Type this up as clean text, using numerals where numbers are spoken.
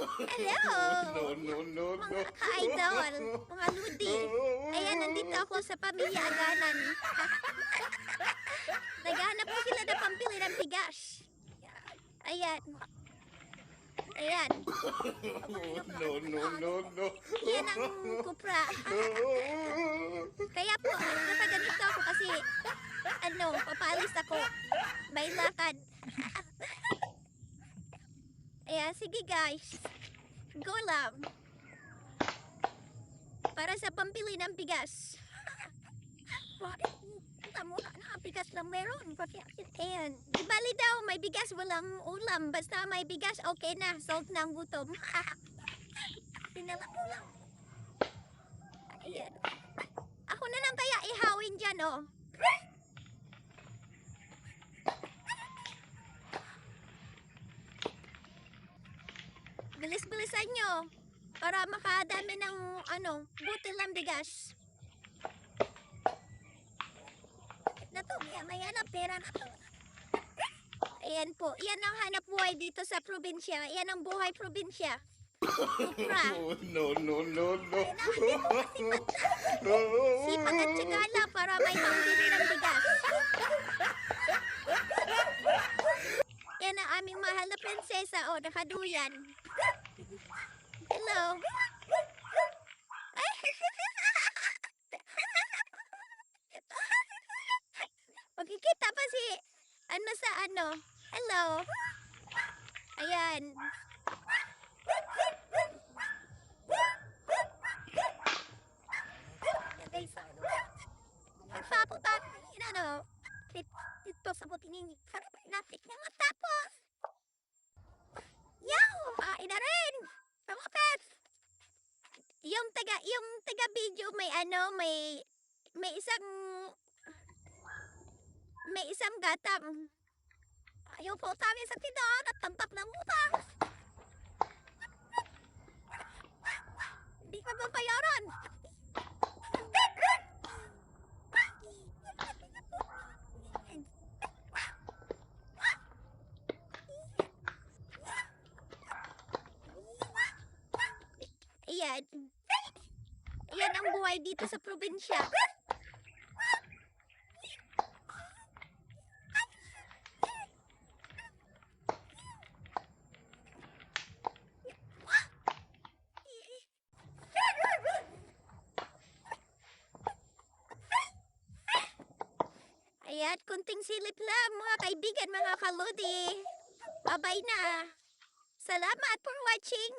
Hello! No. Mga ka-idol, mga ludi. Ayan, nandito ako sa Pamilya Aganan. Naghahanap po sila ng pambili ng bigas. Ayan. Ayan. No. Yan ang kupra. Kaya po, nakaganito ako kasi, papaalis ako. May lakad. Ayan, sige guys. Go lang. Para sa pambili ng bigas. Bakit? Mura na, bigas lang meron. Ayan. Di bali daw, may bigas, walang ulam. Basta may bigas, okay na. Solve na ang gutom. Dinala mo lang. Ayan. Ako na lang kaya ihawin dyan, oh. Bilis-bilisan nyo. Para makadami ng, butil ng bigas. Na to, may hanap pera na to. Ayan po, yan ang hanap buhay dito sa probinsya. Yan ang buhay probinsya. Kupra. No. Sipag at tsigala para may pambili ng bigas. Yan ang aming mahal na prinsesa. O, nakaduyan. Hello. Ay. Magkikita pa si Hello. Ayan. Nagpaputan. Ito sa butining. Sarap natin na matapos. Yaw! Kain na rin. Pamapet. Yung taga video may isang gatang. Ayaw po tayo sa tindahan at tampap ng utang. Hindi ka mabayaran. Ayan. Ayan ang buhay dito sa probinsya. Ayan, kunting silip lang mga kaibigan, mga kaludi. Babay na. Salamat for watching.